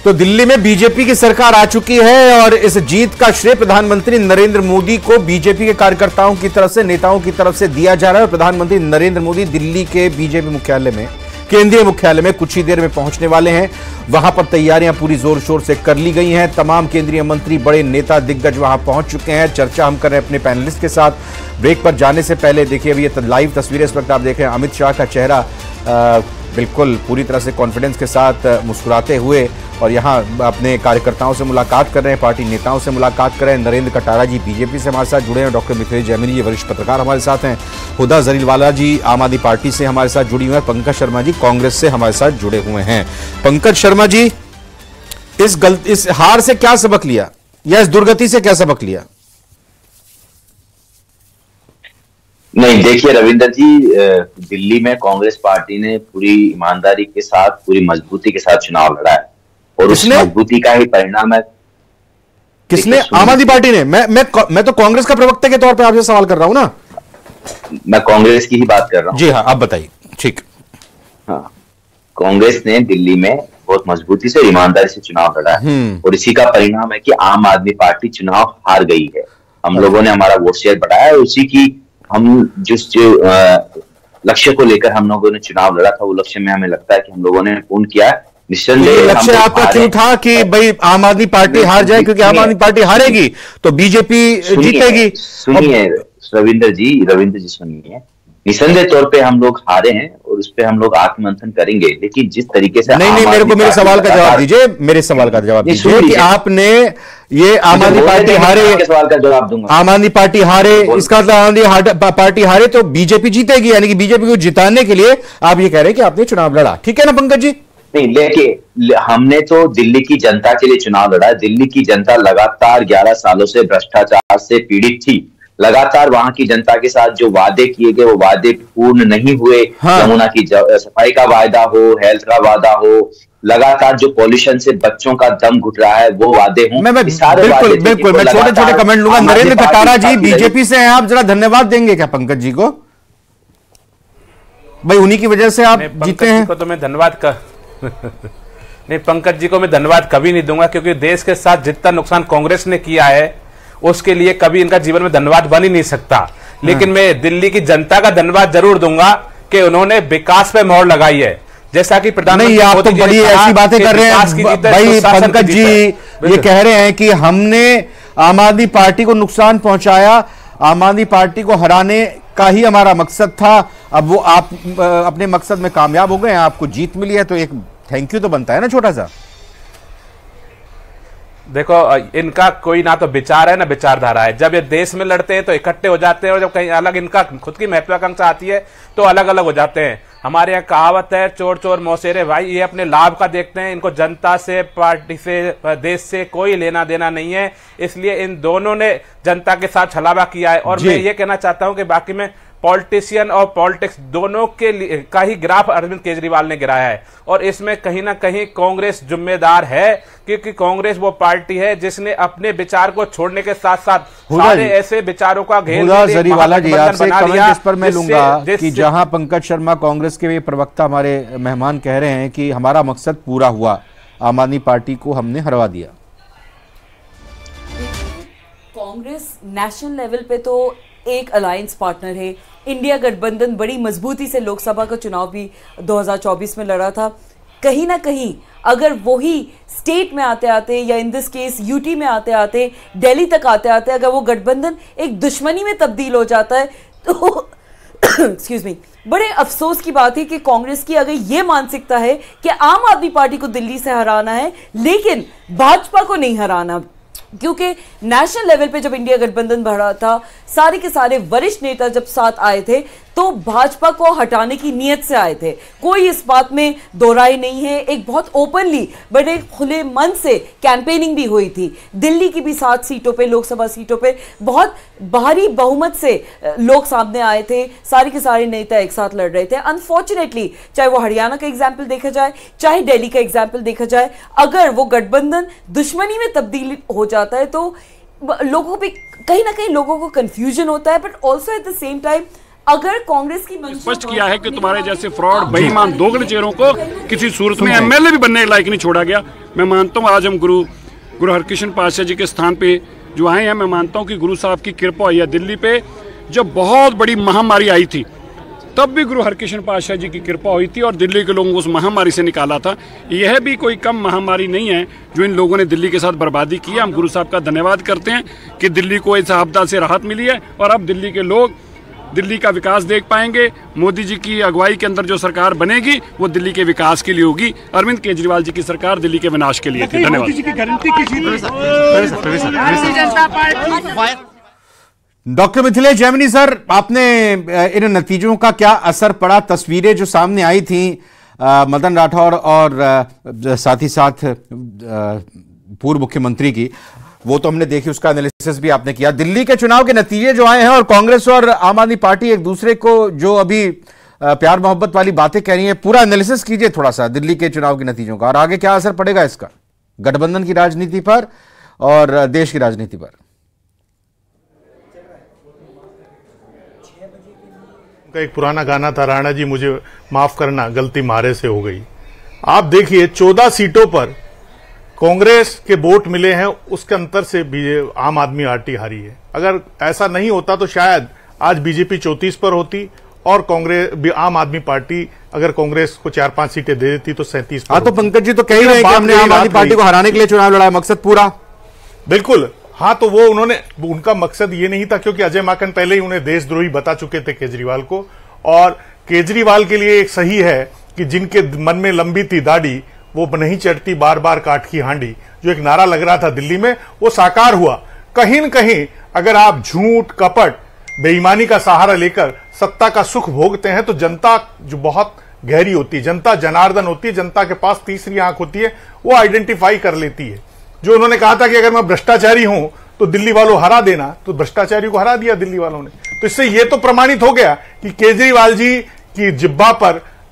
तो दिल्ली में बीजेपी की सरकार आ चुकी है और इस जीत का श्रेय प्रधानमंत्री नरेंद्र मोदी को बीजेपी के कार्यकर्ताओं की तरफ से, नेताओं की तरफ से दिया जा रहा है। और प्रधानमंत्री नरेंद्र मोदी दिल्ली के बीजेपी मुख्यालय में, केंद्रीय मुख्यालय में कुछ ही देर में पहुंचने वाले हैं। वहां पर तैयारियां पूरी जोर शोर से कर ली गई हैं। तमाम केंद्रीय मंत्री, बड़े नेता, दिग्गज वहां पहुंच चुके हैं। चर्चा हम कर रहे हैं अपने पैनलिस्ट के साथ। ब्रेक पर जाने से पहले देखिए, अभी ये लाइव तस्वीरें इस वक्त आप देख रहे हैं। अमित शाह का चेहरा बिल्कुल पूरी तरह से कॉन्फिडेंस के साथ मुस्कुराते हुए और यहां अपने कार्यकर्ताओं से मुलाकात कर रहे हैं, पार्टी नेताओं से मुलाकात कर रहे हैं। नरेंद्र कटारा जी बीजेपी से हमारे साथ जुड़े हैं, डॉक्टर मिथिलेश जैमिनी जी वरिष्ठ पत्रकार हमारे साथ हैं, हुदा जरीवाला जी आम आदमी पार्टी से हमारे साथ जुड़ी हुई हैं, पंकज शर्मा जी कांग्रेस से हमारे साथ जुड़े हुए हैं। पंकज शर्मा जी, इस हार से क्या सबक लिया या इस दुर्गति से क्या सबक लिया? नहीं, देखिए रविंदर जी, दिल्ली में कांग्रेस पार्टी ने पूरी ईमानदारी के साथ, पूरी मजबूती के साथ चुनाव लड़ा है और उस मजबूती का ही परिणाम है। किसने? आम आदमी पार्टी ने। मैं तो कांग्रेस का प्रवक्ता के तौर पे आपसे सवाल कर रहा हूं ना। मैं कांग्रेस की ही बात कर रहा हूं। जी हाँ, आप बताइए। ठीक। हाँ, कांग्रेस ने दिल्ली में बहुत मजबूती से, ईमानदारी से चुनाव लड़ा है और इसी का परिणाम है कि आम आदमी पार्टी चुनाव हार गई है। हम लोगों ने हमारा वोट शेयर बढ़ाया है, उसी की हम जिस लक्ष्य को लेकर हम लोगों ने चुनाव लड़ा था, वो लक्ष्य में हमें लगता है कि हम लोगों ने पूर्ण किया है। निस्संदेह लक्ष्य आपका क्यों था कि भाई आम आदमी पार्टी हार जाए? क्योंकि आम आदमी पार्टी हारेगी तो बीजेपी जीतेगी। सुनिए रविंद्र जी सुनिए, निसंदेह तौर पे हम लोग हारे हैं और उस पर हम लोग आत्ममंथन करेंगे, लेकिन जिस तरीके से नहीं, मेरे सवाल का जवाब दीजिए। मेरे सवाल का जवाब दीजिए कि आपने ये आम आदमी पार्टी हारे, सवाल का जवाब दूंगा। आम आदमी पार्टी हारे, इसका मतलब आम आदमी पार्टी हारे तो बीजेपी जीतेगी, यानी कि बीजेपी को जिताने के लिए आप ये कह रहे हैं कि आपने चुनाव लड़ा। ठीक है ना पंकज जी? नहीं, लेकिन हमने तो दिल्ली की जनता के लिए चुनाव लड़ा है। दिल्ली की जनता लगातार 11 सालों से भ्रष्टाचार से पीड़ित थी। लगातार वहां की जनता के साथ जो वादे किए गए वो वादे पूर्ण नहीं हुए। यमुना की सफाई का वादा हो, हेल्थ का वादा हो, लगातार जो पॉल्यूशन से बच्चों का दम घुट रहा है वो वादे हों। बिल्कुल मैं छोटे छोटे कमेंट लूंगा। नरेंद्र कटारा जी बीजेपी से हैं, आप जरा धन्यवाद देंगे क्या पंकज जी को? भाई उन्हीं की वजह से आप जीते हैं। तो मैं धन्यवाद नहीं, पंकज जी को मैं धन्यवाद कभी नहीं दूंगा, क्योंकि देश के साथ जितना नुकसान कांग्रेस ने किया है उसके लिए कभी इनका जीवन में धन्यवाद बन ही नहीं सकता। लेकिन मैं दिल्ली की जनता का धन्यवाद जरूर दूंगा कि उन्होंने विकास पे मोहर लगाई है। जैसा कि प्रधानमंत्री आप तो बड़ी ऐसी बातें कर रहे हैं भाई। पंकज जी ये कह रहे हैं कि हमने आम आदमी पार्टी को नुकसान पहुंचाया, आम आदमी पार्टी को हराने का ही हमारा मकसद था। अब वो आप अपने मकसद में कामयाब हो गए हैं, आपको जीत मिली है, तो एक थैंक यू तो बनता है ना छोटा सा। देखो, इनका कोई ना तो विचार है ना विचारधारा है। जब ये देश में लड़ते हैं तो इकट्ठे हो जाते हैं और जब कहीं अलग इनका खुद की महत्वाकांक्षा आती है तो अलग अलग हो जाते हैं। हमारे यहाँ कहावत है, चोर चोर मौसेरे भाई। ये अपने लाभ का देखते हैं, इनको जनता से, पार्टी से, देश से कोई लेना देना नहीं है। इसलिए इन दोनों ने जनता के साथ छलावा किया है। और मैं ये कहना चाहता हूं कि बाकी में पॉलिटिशियन और पॉलिटिक्स दोनों के लिए का ही ग्राफ अरविंद केजरीवाल ने गिराया है और इसमें कहीं ना कहीं कांग्रेस जिम्मेदार है, क्योंकि कांग्रेस वो पार्टी है जिसने अपने विचार को छोड़ने के साथ साथ सारे ऐसे विचारों का घेर जरीवाला जी आपसे कमेंट इस पर मैं लूंगा कि जहां पंकज शर्मा कांग्रेस के प्रवक्ता हमारे मेहमान कह रहे हैं कि हमारा मकसद पूरा हुआ, आम आदमी पार्टी को हमने हरवा दिया। कांग्रेस नेशनल लेवल पे तो एक अलायंस पार्टनर है। इंडिया गठबंधन बड़ी मजबूती से लोकसभा का चुनाव भी 2024 में लड़ा था। कहीं ना कहीं अगर वही स्टेट में आते आते या इन दिस केस यूटी में आते आते, दिल्ली तक आते आते अगर वो गठबंधन एक दुश्मनी में तब्दील हो जाता है तो एक्सक्यूज मी, बड़े अफसोस की बात है कि कांग्रेस की अगर ये मानसिकता है कि आम आदमी पार्टी को दिल्ली से हराना है लेकिन भाजपा को नहीं हराना, क्योंकि नेशनल लेवल पे जब इंडिया गठबंधन बढ़ा था, सारे के सारे वरिष्ठ नेता जब साथ आए थे तो भाजपा को हटाने की नीयत से आए थे। कोई इस बात में दोहराई नहीं है। एक बहुत ओपनली, बड़े खुले मन से कैंपेनिंग भी हुई थी। दिल्ली की भी 7 सीटों पे, लोकसभा सीटों पे बहुत भारी बहुमत से लोग सामने आए थे। सारे के सारे नेता एक साथ लड़ रहे थे। अनफॉर्चुनेटली, चाहे वो हरियाणा का एग्जाम्पल देखा जाए, चाहे दिल्ली का एग्जाम्पल देखा जाए, अगर वो गठबंधन दुश्मनी में तब्दील हो जाता है तो लोगों पे कहीं ना कहीं लोगों को कंफ्यूजन होता है। But also at the same time अगर कांग्रेस की स्पष्ट किया है कि तुम्हारे जैसे फ्रॉड बेईमान दोगले चेहरों को किसी सूरत में एमएलए भी बनने लायक नहीं छोड़ा गया। मैं मानता हूँ आज हम गुरु हरकृष्ण पातशाह जी के स्थान पे जो आए हैं, मैं मानता हूँ कि गुरु साहब की कृपा हुई है। दिल्ली पे जब बहुत बड़ी महामारी आई थी तब भी गुरु हरकृष्ण पातशाह जी की कृपा हुई थी और दिल्ली के लोगों को उस महामारी से निकाला था। यह भी कोई कम महामारी नहीं है जो इन लोगों ने दिल्ली के साथ बर्बादी की है। हम गुरु साहब का धन्यवाद करते हैं कि दिल्ली को इस आपदा से राहत मिली है और अब दिल्ली के लोग दिल्ली का विकास देख पाएंगे। मोदी जी की अगुवाई के अंदर जो सरकार बनेगी वो दिल्ली के विकास के लिए होगी। अरविंद केजरीवाल जी की सरकार दिल्ली के विनाश के लिए थी। धन्यवाद। डॉक्टर मिथिलेश जैमिनी सर, आपने इन नतीजों का क्या असर पड़ा? तस्वीरें जो सामने आई थी मदन राठौर और साथ ही साथ पूर्व मुख्यमंत्री की, वो तो हमने देखी, उसका एनालिसिस भी आपने किया। दिल्ली के चुनाव के नतीजे जो आए हैं और कांग्रेस और आम आदमी पार्टी एक दूसरे को जो अभी प्यार मोहब्बत वाली बातें कह रही हैं, पूरा एनालिसिस कीजिए थोड़ा सा दिल्ली के चुनाव के नतीजों का, और आगे क्या असर पड़ेगा इसका गठबंधन की राजनीति पर और देश की राजनीति पर। एक पुराना गाना था, राणा जी मुझे माफ करना गलती मारे से हो गई। आप देखिए 14 सीटों पर कांग्रेस के वोट मिले हैं, उसके अंतर से आम आदमी पार्टी हारी है। अगर ऐसा नहीं होता तो शायद आज बीजेपी 34 पर होती और कांग्रेस आम आदमी पार्टी अगर कांग्रेस को 4-5 सीटें दे देती तो 37 पर। तो पंकज जी तो कह ही रहे हैं कि हमने आम आदमी पार्टी को हराने के लिए चुनाव लड़ा, मकसद पूरा। बिल्कुल, हाँ, तो वो उनका मकसद ये नहीं था, क्योंकि अजय माकन पहले ही उन्हें देशद्रोही बता चुके थे केजरीवाल को। और केजरीवाल के लिए एक सही है कि जिनके मन में लंबी थी दाढ़ी वो नहीं चढ़ती बार बार काठ की हांडी, जो एक नारा लग रहा था दिल्ली में, वो साकार हुआ। कहीं न कहीं अगर आप झूठ, कपट, बेईमानी का सहारा लेकर सत्ता का सुख भोगते हैं तो जनता जो बहुत गहरी होती है, जनता जनार्दन होती है, जनता के पास तीसरी आंख होती है, वो आइडेंटिफाई कर लेती है। जो उन्होंने कहा था कि अगर मैं भ्रष्टाचारी हूं तो दिल्ली वालों हरा देना, तो भ्रष्टाचारी को हरा दिया दिल्ली वालों ने। तो इससे यह तो प्रमाणित हो गया कि केजरीवाल जी की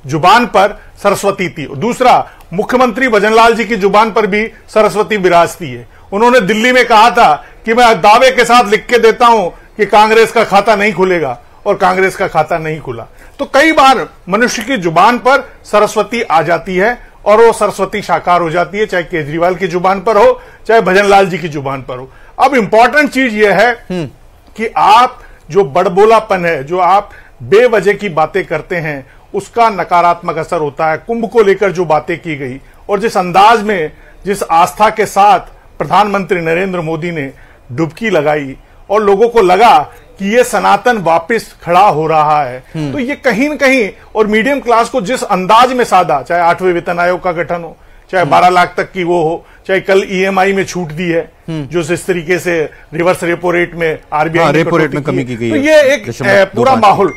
जुबान पर सरस्वती थी। दूसरा, मुख्यमंत्री भजनलाल जी की जुबान पर भी सरस्वती विराजती है। उन्होंने दिल्ली में कहा था कि मैं दावे के साथ लिख के देता हूं कि कांग्रेस का खाता नहीं खुलेगा, और कांग्रेस का खाता नहीं खुला। तो कई बार मनुष्य की जुबान पर सरस्वती आ जाती है और वो सरस्वती साकार हो जाती है, चाहे केजरीवाल की जुबान पर हो चाहे भजनलाल जी की जुबान पर हो। अब इंपॉर्टेंट चीज यह है कि आप जो बड़बोलापन है, जो आप बेवजह की बातें करते हैं, उसका नकारात्मक असर होता है। कुंभ को लेकर जो बातें की गई और जिस अंदाज में, जिस आस्था के साथ प्रधानमंत्री नरेंद्र मोदी ने डुबकी लगाई और लोगों को लगा कि ये सनातन वापस खड़ा हो रहा है, तो ये कहीं न कहीं, और मीडियम क्लास को जिस अंदाज में साधा, चाहे 8वें वेतन आयोग का गठन हो, चाहे 12 लाख तक की वो हो, चाहे कल ईएमआई में छूट दी है, जो इस तरीके से रिवर्स रेपो रेट में आरबीआई रेपो रेट में कमी की गई, तो ये एक पूरा माहौल।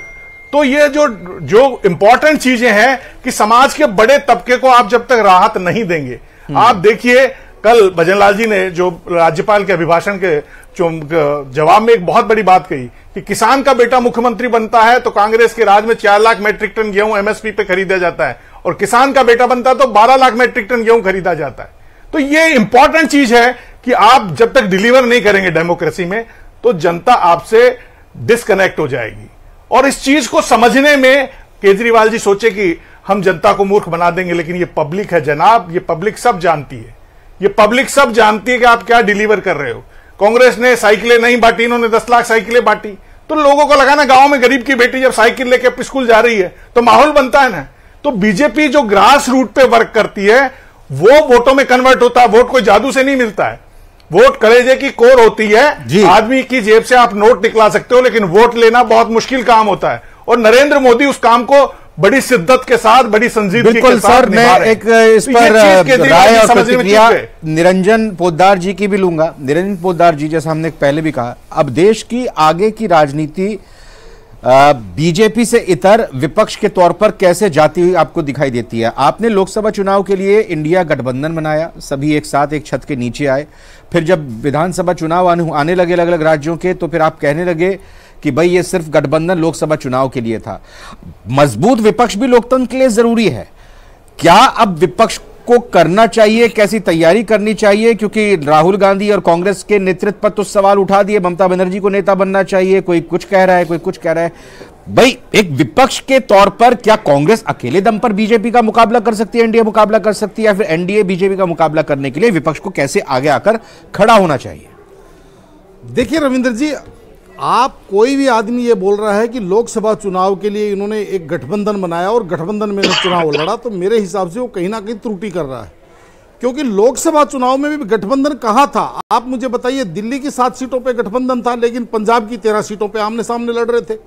तो ये जो इंपॉर्टेंट चीजें हैं कि समाज के बड़े तबके को आप जब तक राहत नहीं देंगे, आप देखिए कल भजनलाल जी ने जो राज्यपाल के अभिभाषण के जवाब में एक बहुत बड़ी बात कही कि किसान का बेटा मुख्यमंत्री बनता है तो कांग्रेस के राज में 4 लाख मैट्रिक टन गेहूं एमएसपी पे खरीदा जाता है, और किसान का बेटा बनता है तो 12 लाख मैट्रिक टन गेहूं खरीदा जाता है। तो ये इंपॉर्टेंट चीज है कि आप जब तक डिलीवर नहीं करेंगे डेमोक्रेसी में, तो जनता आपसे डिस्कनेक्ट हो जाएगी। और इस चीज को समझने में केजरीवाल जी सोचे कि हम जनता को मूर्ख बना देंगे, लेकिन ये पब्लिक है जनाब, ये पब्लिक सब जानती है, ये पब्लिक सब जानती है कि आप क्या डिलीवर कर रहे हो। कांग्रेस ने साइकिलें नहीं बांटी, इन्होंने 10 लाख साइकिलें बांटी, तो लोगों को लगा ना गांव में गरीब की बेटी जब साइकिल लेके स्कूल जा रही है तो माहौल बनता है ना। तो बीजेपी जो ग्रास रूट पे वर्क करती है वो वोटों में कन्वर्ट होता है। वोट कोई जादू से नहीं मिलता है, वोट कलेजे की कोर होती है। आदमी की जेब से आप नोट निकला सकते हो, लेकिन वोट लेना बहुत मुश्किल काम होता है, और नरेंद्र मोदी उस काम को बड़ी शिद्दत के साथ, बड़ी संजीदगी के साथ सर, मैं एक इस पर राय और प्रतिक्रिया निरंजन पोद्दार जी की भी लूंगा। निरंजन पोद्दार जी, जैसा हमने पहले भी कहा, अब देश की आगे की राजनीति बीजेपी से इतर विपक्ष के तौर पर कैसे जाती हुई आपको दिखाई देती है? आपने लोकसभा चुनाव के लिए इंडिया गठबंधन बनाया, सभी एक साथ एक छत के नीचे आए, फिर जब विधानसभा चुनाव आने लगे अलग अलग राज्यों के, तो फिर आप कहने लगे कि भाई ये सिर्फ गठबंधन लोकसभा चुनाव के लिए था। मजबूत विपक्ष भी लोकतंत्र के लिए जरूरी है। क्या अब विपक्ष को करना चाहिए, कैसी तैयारी करनी चाहिए? क्योंकि राहुल गांधी और कांग्रेस के नेतृत्व पर तो सवाल उठा दिए, ममता बनर्जी को नेता बनना चाहिए, कोई कुछ कह रहा है, कोई कुछ कह रहा है। भाई एक विपक्ष के तौर पर क्या कांग्रेस अकेले दम पर बीजेपी का मुकाबला कर सकती है, एनडीए मुकाबला कर सकती है, या फिर एनडीए बीजेपी का मुकाबला करने के लिए विपक्ष को कैसे आगे आकर खड़ा होना चाहिए? देखिए रविंद्र जी, आप कोई भी आदमी ये बोल रहा है कि लोकसभा चुनाव के लिए इन्होंने एक गठबंधन बनाया और गठबंधन में चुनाव लड़ा, तो मेरे हिसाब से वो कहीं ना कहीं त्रुटि कर रहा है। क्योंकि लोकसभा चुनाव में भी गठबंधन कहाँ था, आप मुझे बताइए। दिल्ली की 7 सीटों पे गठबंधन था, लेकिन पंजाब की 13 सीटों पे आमने सामने लड़ रहे थे।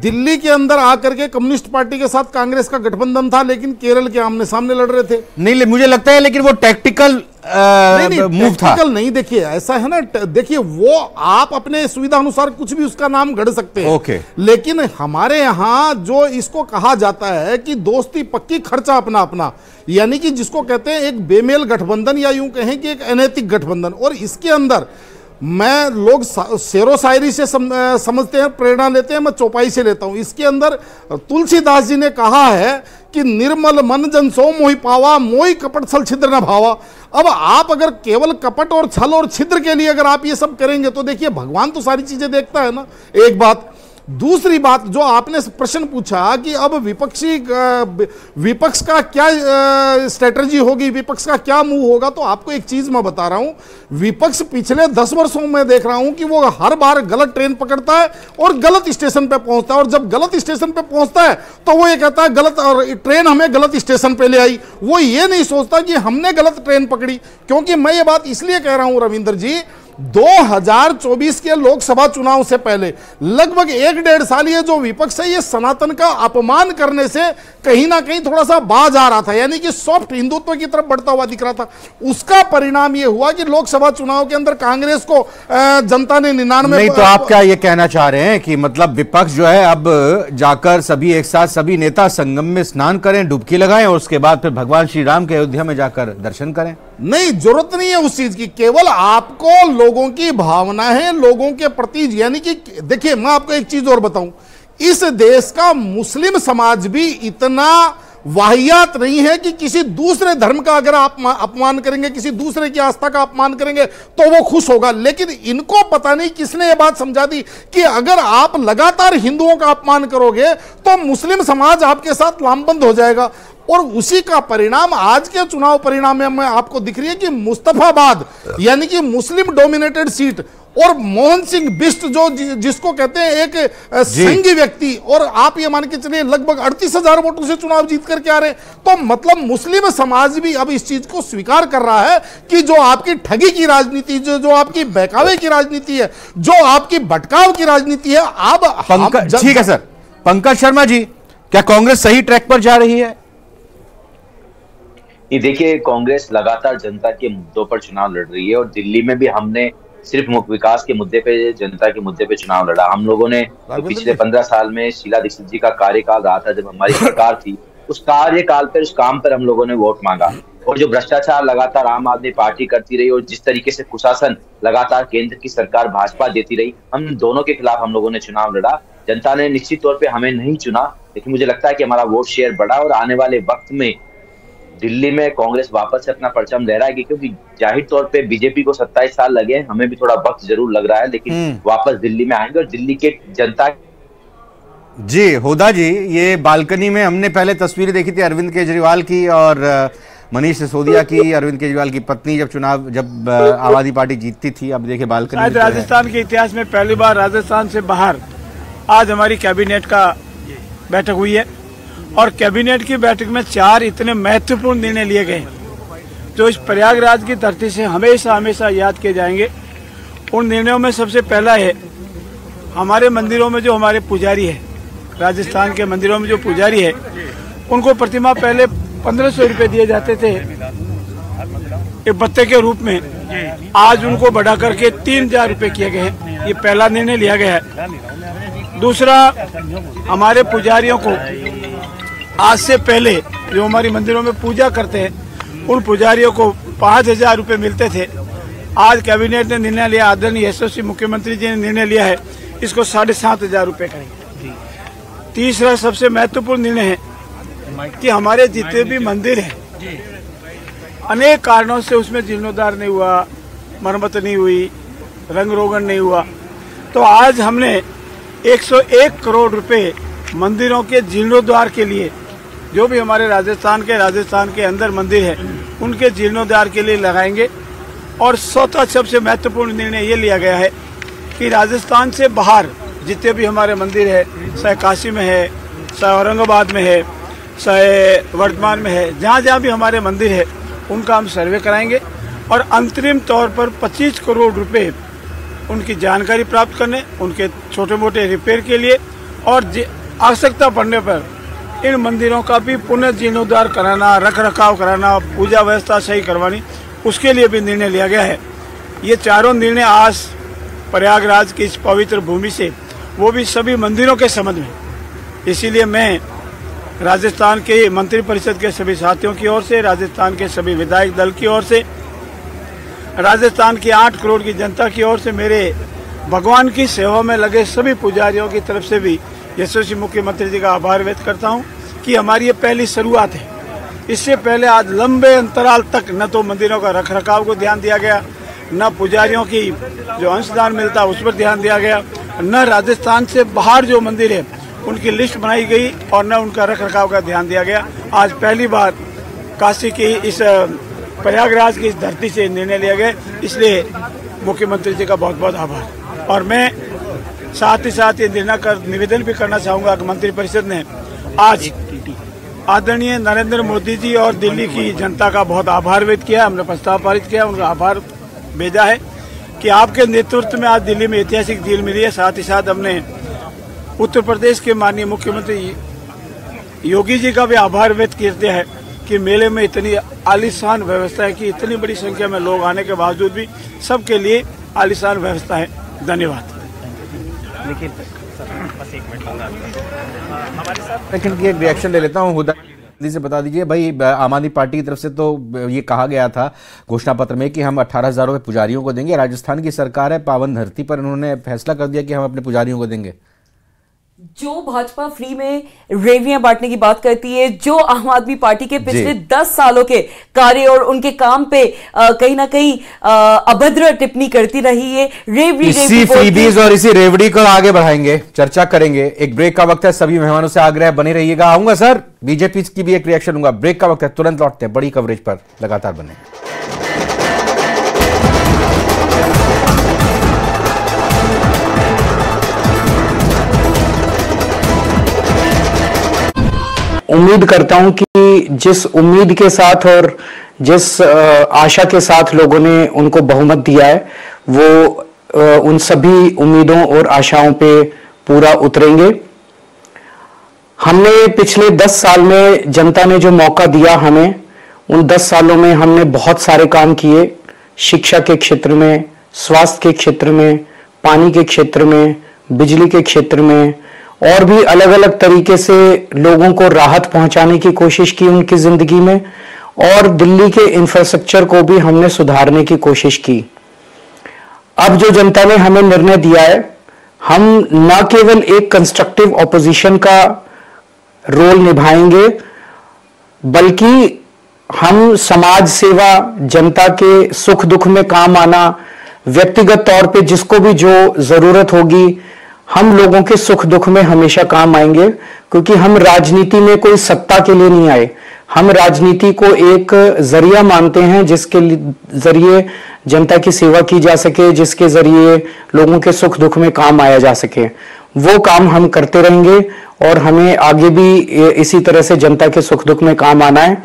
दिल्ली के अंदर आकर के कम्युनिस्ट पार्टी के साथ कांग्रेस का गठबंधन था, लेकिन केरल के आमने सामने लड़ रहे थे। नहीं, मुझे लगता है लेकिन वो टैक्टिकल मूव था। टैक्टिकल नहीं, देखिए ऐसा है ना, देखिए वो आप अपने सुविधा अनुसार कुछ भी उसका नाम गढ़ सकते हैं। ओके। लेकिन हमारे यहाँ जो इसको कहा जाता है कि दोस्ती पक्की खर्चा अपना अपना, यानी कि जिसको कहते हैं एक बेमेल गठबंधन, या यूं कहें कि एक अनैतिक गठबंधन। और इसके अंदर मैं लोग शेरो शायरी से समझते हैं, प्रेरणा लेते हैं, मैं चौपाई से लेता हूं। इसके अंदर तुलसीदास जी ने कहा है कि निर्मल मन जन सो मोहि पावा, मोहि कपट छल छिद्र न भावा। अब आप अगर केवल कपट और छल और छिद्र के लिए अगर आप ये सब करेंगे तो देखिए भगवान तो सारी चीजें देखता है ना, एक बात। दूसरी बात, जो आपने प्रश्न पूछा कि अब विपक्ष का क्या स्ट्रेटजी होगी, विपक्ष का क्या मूव होगा, तो आपको एक चीज मैं बता रहा हूं। विपक्ष पिछले 10 वर्षों में देख रहा हूं कि वो हर बार गलत ट्रेन पकड़ता है और गलत स्टेशन पे पहुंचता है। और जब गलत स्टेशन पे पहुंचता है तो वो ये कहता है गलत ट्रेन हमें गलत स्टेशन पे ले आई। वो ये नहीं सोचता कि हमने गलत ट्रेन पकड़ी। क्योंकि मैं ये बात इसलिए कह रहा हूं रविंद्र जी, 2024 के लोकसभा चुनाव से पहले लगभग 1-1.5 साल ये जो विपक्ष है, ये सनातन का अपमान करने से कहीं ना कहीं थोड़ा सा बाज आ रहा था, यानी कि सॉफ्ट हिंदुत्व की तरफ बढ़ता हुआ दिख रहा था। उसका परिणाम ये हुआ कि लोकसभा चुनाव के अंदर कांग्रेस को जनता ने 99। नहीं तो आप क्या ये कहना चाह रहे हैं कि मतलब विपक्ष जो है अब जाकर सभी एक साथ सभी नेता संगम में स्नान करें, डुबकी लगाएं और उसके बाद फिर भगवान श्री राम के अयोध्या में जाकर दर्शन करें? नहीं, जरूरत नहीं है उस चीज की। केवल आपको लोगों की भावना है, लोगों के प्रति, यानी कि देखिए मैं आपको एक चीज और बताऊं, इस देश का मुस्लिम समाज भी इतना वाहियात नहीं है कि किसी दूसरे धर्म का अगर आप अपमान करेंगे, किसी दूसरे की आस्था का अपमान करेंगे तो वो खुश होगा। लेकिन इनको पता नहीं किसने ये बात समझा दी कि अगर आप लगातार हिंदुओं का अपमान करोगे तो मुस्लिम समाज आपके साथ लामबंद हो जाएगा। और उसी का परिणाम आज के चुनाव परिणाम में आपको दिख रही है कि मुस्तफाबाद, यानी कि मुस्लिम डोमिनेटेड सीट, और मोहन सिंह बिष्ट जो जिसको कहते हैं एक संघी व्यक्ति, और आप ये मान के चलिए लगभग 38,000 वोटों से चुनाव जीत करके आ रहे हैं। तो मतलब मुस्लिम समाज भी अब इस चीज को स्वीकार कर रहा है कि जो आपकी ठगी की राजनीति, जो आपकी बहकावे की राजनीति है, जो आपकी भटकाव की राजनीति है, अब ठीक है सर। पंकज शर्मा जी, क्या कांग्रेस सही ट्रैक पर जा रही है? ये देखिए, कांग्रेस लगातार जनता के मुद्दों पर चुनाव लड़ रही है और दिल्ली में भी हमने सिर्फ विकास के मुद्दे पे, जनता के मुद्दे पे चुनाव लड़ा। हम लोगों ने तो पिछले 15 साल में शीला दीक्षित जी का कार्यकाल रहा था जब हमारी सरकार थी, उस कार्यकाल पर, उस काम पर हम लोगों ने वोट मांगा। और जो भ्रष्टाचार लगातार आम आदमी पार्टी करती रही और जिस तरीके से कुशासन लगातार केंद्र की सरकार भाजपा देती रही, हम दोनों के खिलाफ हम लोगों ने चुनाव लड़ा। जनता ने निश्चित तौर पर हमें नहीं चुना, लेकिन मुझे लगता है कि हमारा वोट शेयर बढ़ा और आने वाले वक्त में दिल्ली में कांग्रेस वापस से अपना परचम लहराएगी। क्योंकि जाहिर तौर पे बीजेपी को 27 साल लगे, हमें भी थोड़ा वक्त जरूर लग रहा है, लेकिन वापस दिल्ली में आएंगे और दिल्ली के जनता। जी होदा जी, ये बालकनी में हमने पहले तस्वीरें देखी थी अरविंद केजरीवाल की और मनीष सिसोदिया की, अरविंद केजरीवाल की पत्नी जब आम आदमी पार्टी जीतती थी। अब देखिए बालकनी में राजस्थान के इतिहास में पहली बार राजस्थान से बाहर आज हमारी कैबिनेट का बैठक हुई है और कैबिनेट की बैठक में 4 इतने महत्वपूर्ण निर्णय लिए गए जो इस प्रयागराज की धरती से हमेशा हमेशा याद किए जाएंगे। उन निर्णयों में सबसे पहला है, हमारे मंदिरों में जो हमारे पुजारी है, राजस्थान के मंदिरों में जो पुजारी है, उनको प्रतिमा पहले 1500 रुपये दिए जाते थे एक भत्ते के रूप में, आज उनको बढ़ा करके 3000 रुपये किए गए हैं। ये पहला निर्णय लिया गया है। दूसरा, हमारे पुजारियों को आज से पहले जो हमारी मंदिरों में पूजा करते हैं उन पुजारियों को 5000 रुपये मिलते थे, आज कैबिनेट ने निर्णय लिया, आदरणीय यशस्वी मुख्यमंत्री जी ने निर्णय लिया है, इसको 7500 रुपये करेंगे। तीसरा सबसे महत्वपूर्ण निर्णय है कि हमारे जितने भी मंदिर हैं, अनेक कारणों से उसमें जीर्णोद्धार नहीं हुआ, मरम्मत नहीं हुई, रंग रोगन नहीं हुआ, तो आज हमने 101 करोड़ रुपए मंदिरों के जीर्णोद्धार के लिए, जो भी हमारे राजस्थान के अंदर मंदिर है उनके जीर्णोद्धार के लिए लगाएंगे। और चौथा सबसे महत्वपूर्ण निर्णय ये लिया गया है कि राजस्थान से बाहर जितने भी हमारे मंदिर है, चाहे काशी में है, चाहे औरंगाबाद में है, चाहे वर्धमान में है, जहाँ जहाँ भी हमारे मंदिर है उनका हम सर्वे कराएंगे और अंतरिम तौर पर 25 करोड़ रुपए उनकी जानकारी प्राप्त करने, उनके छोटे मोटे रिपेयर के लिए और आवश्यकता पड़ने पर इन मंदिरों का भी पुनर्जीर्णोद्धार कराना, रख रखाव कराना, पूजा व्यवस्था सही करवानी, उसके लिए भी निर्णय लिया गया है। ये चारों निर्णय आज प्रयागराज की इस पवित्र भूमि से, वो भी सभी मंदिरों के संबंध में। इसीलिए मैं राजस्थान के मंत्री परिषद के सभी साथियों की ओर से, राजस्थान के सभी विधायक दल की ओर से, राजस्थान की 8 करोड़ की जनता की ओर से, मेरे भगवान की सेवा में लगे सभी पुजारियों की तरफ से भी यशस्वी मुख्यमंत्री जी का आभार व्यक्त करता हूं कि हमारी ये पहली शुरुआत है। इससे पहले आज लंबे अंतराल तक न तो मंदिरों का रखरखाव को ध्यान दिया गया, न पुजारियों की जो अंशदान मिलता उस पर ध्यान दिया गया, न राजस्थान से बाहर जो मंदिर है उनकी लिस्ट बनाई गई और न उनका रखरखाव का ध्यान दिया गया। आज पहली बार काशी की इस प्रयागराज की इस धरती से निर्णय लिया गया, इसलिए मुख्यमंत्री जी का बहुत बहुत आभार। और मैं साथ ही साथ ये निवेदन भी करना चाहूँगा कि मंत्री परिषद ने आज आदरणीय नरेंद्र मोदी जी और दिल्ली की जनता का बहुत आभार व्यक्त किया। हमने प्रस्ताव पारित किया, उनका आभार भेजा है कि आपके नेतृत्व में आज दिल्ली में ऐतिहासिक डील मिली है। साथ ही साथ हमने उत्तर प्रदेश के माननीय मुख्यमंत्री योगी जी का भी आभार व्यक्त करते हैं कि मेले में इतनी आलीशान व्यवस्था है कि इतनी बड़ी संख्या में लोग आने के बावजूद भी सबके लिए आलीशान व्यवस्था है। धन्यवाद। लेकिन बस एक मिनट सेकंड की एक रिएक्शन ले लेता हूँ। हुदा जल्दी से बता दीजिए भाई, आम आदमी पार्टी की तरफ से तो ये कहा गया था घोषणा पत्र में कि हम 18,000 रुपये पुजारियों को देंगे। राजस्थान की सरकार है, पावन धरती पर उन्होंने फैसला कर दिया कि हम अपने पुजारियों को देंगे। जो भाजपा फ्री में रेवड़ियां बांटने की बात करती है, जो आम आदमी पार्टी के पिछले 10 सालों के कार्य और उनके काम पे कहीं ना कहीं अभद्र टिप्पणी करती रही है, इसी फ्रीबीज और इसी रेवड़ी को आगे बढ़ाएंगे, चर्चा करेंगे। एक ब्रेक का वक्त है, सभी मेहमानों से आग्रह बने रहिएगा। आऊंगा सर, बीजेपी की भी एक रिएक्शन लूंगा। ब्रेक का वक्त है, तुरंत लौटते हैं। बड़ी कवरेज पर लगातार बने। उम्मीद करता हूं कि जिस उम्मीद के साथ और जिस आशा के साथ लोगों ने उनको बहुमत दिया है, वो उन सभी उम्मीदों और आशाओं पे पूरा उतरेंगे। हमने पिछले 10 साल में जनता ने जो मौका दिया हमें, उन 10 सालों में हमने बहुत सारे काम किए। शिक्षा के क्षेत्र में, स्वास्थ्य के क्षेत्र में, पानी के क्षेत्र में, बिजली के क्षेत्र में और भी अलग अलग तरीके से लोगों को राहत पहुंचाने की कोशिश की उनकी जिंदगी में, और दिल्ली के इंफ्रास्ट्रक्चर को भी हमने सुधारने की कोशिश की। अब जो जनता ने हमें निर्णय दिया है, हम न केवल एक कंस्ट्रक्टिव ऑपोजिशन का रोल निभाएंगे, बल्कि हम समाज सेवा, जनता के सुख दुख में काम आना, व्यक्तिगत तौर पे जिसको भी जो जरूरत होगी, हम लोगों के सुख दुख में हमेशा काम आएंगे। क्योंकि हम राजनीति में कोई सत्ता के लिए नहीं आए, हम राजनीति को एक जरिया मानते हैं जिसके जरिए जनता की सेवा की जा सके, जिसके जरिए लोगों के सुख दुख में काम आया जा सके। वो काम हम करते रहेंगे और हमें आगे भी इसी तरह से जनता के सुख दुख में काम आना है।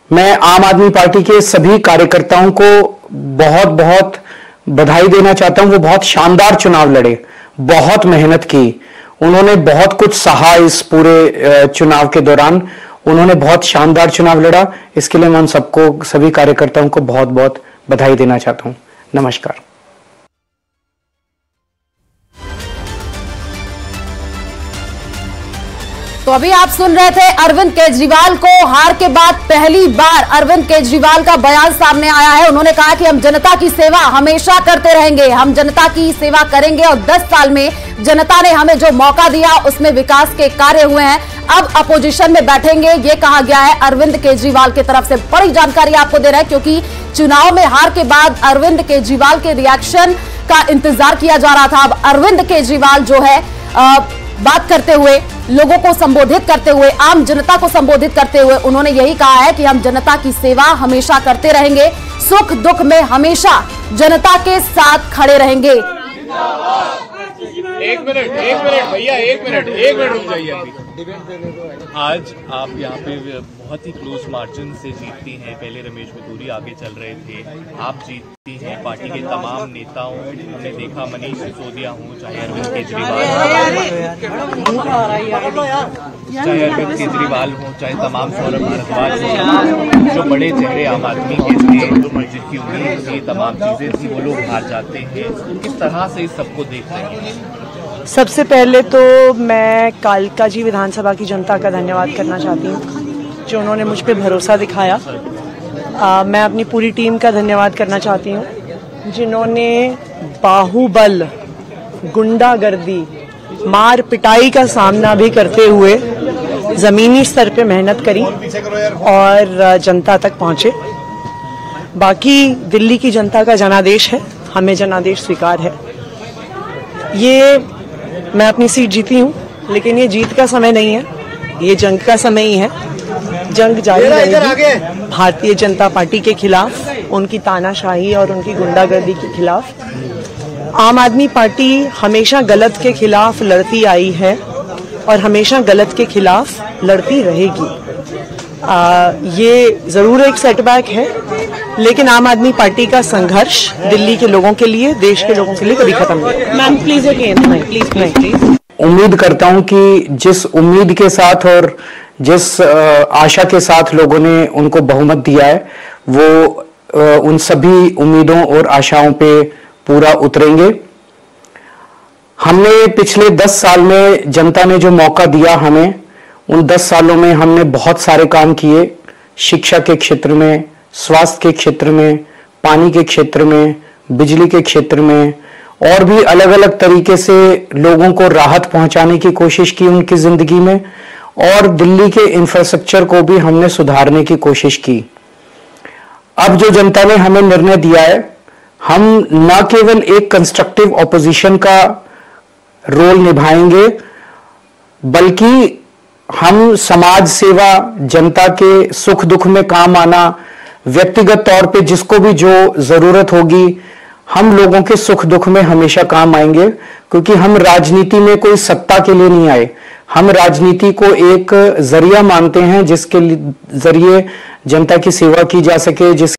मैं आम आदमी पार्टी के सभी कार्यकर्ताओं को बहुत बहुत बधाई देना चाहता हूं। वो बहुत शानदार चुनाव लड़े, बहुत मेहनत की, उन्होंने बहुत कुछ सहा। इस पूरे चुनाव के दौरान उन्होंने बहुत शानदार चुनाव लड़ा। इसके लिए मैं उन सबको, सभी कार्यकर्ताओं को बहुत बहुत बधाई देना चाहता हूं। नमस्कार। तो अभी आप सुन रहे थे अरविंद केजरीवाल को। हार के बाद पहली बार अरविंद केजरीवाल का बयान सामने आया है। उन्होंने कहा कि हम जनता की सेवा हमेशा करते रहेंगे, हम जनता की सेवा करेंगे और 10 साल में जनता ने हमें जो मौका दिया उसमें विकास के कार्य हुए हैं। अब अपोजिशन में बैठेंगे, ये कहा गया है अरविंद केजरीवाल की तरफ से। बड़ी जानकारी आपको दे रहे हैं क्योंकि चुनाव में हार के बाद अरविंद केजरीवाल के रिएक्शन जिसका इंतजार किया जा रहा था। अब अरविंद केजरीवाल जो है बात करते हुए, लोगों को संबोधित करते हुए, आम जनता को संबोधित करते हुए उन्होंने यही कहा है कि हम जनता की सेवा हमेशा करते रहेंगे, सुख दुख में हमेशा जनता के साथ खड़े रहेंगे। एक मिनट भैया, एक मिनट रुक जाइए अभी। आज आप यहाँ पे बहुत ही क्लोज मार्जिन से जीतती हैं। पहले रमेश बिधूरी आगे चल रहे थे, आप जीतती हैं। पार्टी के तमाम नेताओं, हमने देखा मनीष सिसोदिया हूँ, चाहे अरविंद केजरीवाल हो, चाहे तमाम सौरभ भारद्वाज हो, जो बड़े चेहरे आम आदमी के थे, जिनकी उम्मीद थी, तमाम चीजें थी, वो लोग हार जाते हैं। किस तरह से इस सबको देख रहे हैं? सबसे पहले तो मैं कालका जी विधानसभा की जनता का धन्यवाद करना चाहती हूँ, जो उन्होंने मुझ पे भरोसा दिखाया। मैं अपनी पूरी टीम का धन्यवाद करना चाहती हूँ, जिन्होंने बाहुबल, गुंडागर्दी, मार पिटाई का सामना भी करते हुए जमीनी स्तर पे मेहनत करी और जनता तक पहुँचे। बाकी दिल्ली की जनता का जनादेश है, हमें जनादेश स्वीकार है। ये मैं अपनी सीट जीती हूँ, लेकिन ये जीत का समय नहीं है, ये जंग का समय ही है। जंग जारी रहेगी भारतीय जनता पार्टी के खिलाफ, उनकी तानाशाही और उनकी गुंडागर्दी के खिलाफ। आम आदमी पार्टी हमेशा गलत के खिलाफ लड़ती आई है और हमेशा गलत के खिलाफ लड़ती रहेगी। ये जरूर एक सेटबैक है, लेकिन आम आदमी पार्टी का संघर्ष दिल्ली के लोगों के लिए, देश के लोगों के लिए कभी खत्म नहीं। Ma'am please please. उम्मीद करता हूं कि जिस उम्मीद के साथ और जिस आशा के साथ लोगों ने उनको बहुमत दिया है, वो उन सभी उम्मीदों और आशाओं पे पूरा उतरेंगे। हमने पिछले 10 साल में जनता ने जो मौका दिया हमें, उन 10 सालों में हमने बहुत सारे काम किए। शिक्षा के क्षेत्र में, स्वास्थ्य के क्षेत्र में, पानी के क्षेत्र में, बिजली के क्षेत्र में, और भी अलग अलग तरीके से लोगों को राहत पहुंचाने की कोशिश की उनकी जिंदगी में, और दिल्ली के इंफ्रास्ट्रक्चर को भी हमने सुधारने की कोशिश की। अब जो जनता ने हमें निर्णय दिया है, हम न केवल एक कंस्ट्रक्टिव ऑपोजिशन का रोल निभाएंगे, बल्कि हम समाज सेवा, जनता के सुख दुख में काम आना, व्यक्तिगत तौर पे जिसको भी जो जरूरत होगी, हम लोगों के सुख दुख में हमेशा काम आएंगे। क्योंकि हम राजनीति में कोई सत्ता के लिए नहीं आए, हम राजनीति को एक जरिया मानते हैं जिसके जरिए जनता की सेवा की जा सके, जिस